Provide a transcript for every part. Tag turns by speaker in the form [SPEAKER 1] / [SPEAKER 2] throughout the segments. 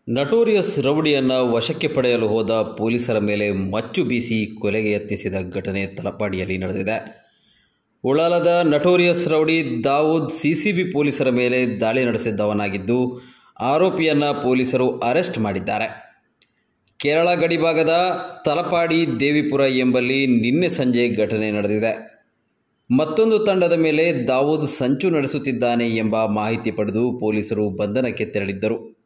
[SPEAKER 1] Notorious ರೌಡಿಯನ್ನು ವಶಕ್ಕೆ ಪಡೆಯಲು ಹೋದ ಪೊಲೀಸರ ಮೇಲೆ ಮಚ್ಚು ಬೀಸಿ ಕೊಲೆಗೆ ಯತ್ನಿಸಿದ ಘಟನೆ ತಲಪಾಡಿಯಲ್ಲಿ ನಡೆದಿದೆ. ಉಳ್ಳಾಲದ ನಟೋರಿಯಸ್ ರೌಡಿ ದಾವೂದ್ ಸಿಸಿಬಿ ಪೊಲೀಸರ ಮೇಲೆ ದಾಳಿ ನಡೆಸಿದ್ದವನಾಗಿದ್ದು, ಆರೋಪಿಯನ್ನು ಪೊಲೀಸರು ಅರೆಸ್ಟ್ ಮಾಡಿದ್ದಾರೆ. ಕೇರಳ ಗಡಿಭಾಗದ ತಲಪಾಡಿ ದೇವಿಪುರ ಎಂಬಲ್ಲಿ ನಿನ್ನೆ ಸಂಜೆ ಘಟನೆ ನಡೆದಿದೆ. ಮತ್ತೊಂದು ತಂಡದ ಮೇಲೆ ದಾವೂದ್ ಸಂಚು ನಡೆಸುತ್ತಿದ್ದಾನೆ ಎಂಬ ಮಾಹಿತಿ ಪಡೆದು ಪೊಲೀಸರು ಬಂಧನಕ್ಕೆ ತೆರಳಿದ್ದರು.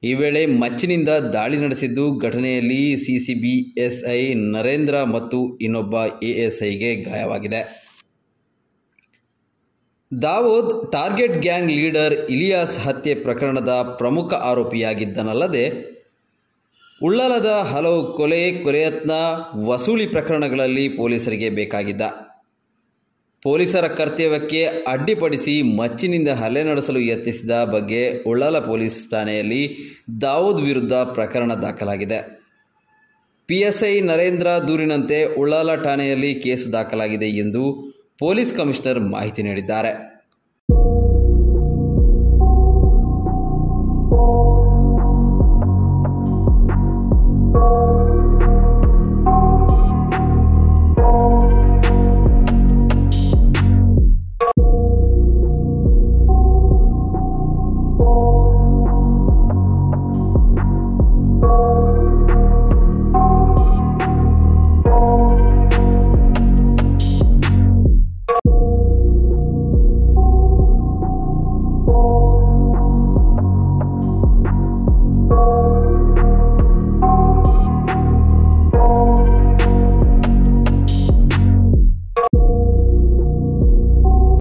[SPEAKER 1] ಈ ವೇಳೆ ಮಚ್ಚಿನಿಂದ ದಾಳಿ ನಡೆಸಿದ್ದು, ಘಟನೆಯಲ್ಲಿ ಸಿಸಿಬಿ ಎಸ್ಐ ನರೇಂದ್ರ ಮತ್ತು ಇನ್ನೊಬ್ಬ ಎಎಸ್ಐಗೆ ಗಾಯವಾಗಿದೆ. Dawood target gang leader Ilyas ಹತ್ಯೆ ಪ್ರಕರಣದ ಪ್ರಮುಖ ಆರೋಪಿಯಾಗಿದ್ದನಲ್ಲದೆ, ಉಳ್ಳಾಲದ ಹಲವು ಕೊಲೆಯತ್ನ, ವಸೂಲಿ ಪ್ರಕರಣಗಳಲ್ಲಿ ಪೊಲೀಸರಿಗೆ ಬೇಕಾಗಿದ್ದ. ಪೊಲೀಸರ ಕರ್ತವ್ಯಕ್ಕೆ ಅಡ್ಡಿಪಡಿಸಿ ಮಚ್ಚಿನಿಂದ ಹಲ್ಲೆ ನಡೆಸಲು ಯತ್ನಿಸಿದ ಬಗ್ಗೆ ಉಳ್ಳಾಲ ಪೊಲೀಸ್ ಠಾಣೆಯಲ್ಲಿ ದಾವೂದ್ ವಿರುದ್ಧ ಪ್ರಕರಣ ದಾಖಲಾಗಿದೆ. ಪಿಎಸ್ಐ ನರೇಂದ್ರ ದೂರಿನಂತೆ ಉಳ್ಳಾಲ ಠಾಣೆಯಲ್ಲಿ ಕೇಸು ದಾಖಲಾಗಿದೆ ಎಂದು ಪೊಲೀಸ್ ಕಮಿಷನರ್ ಮಾಹಿತಿ ನೀಡಿದ್ದಾರೆ.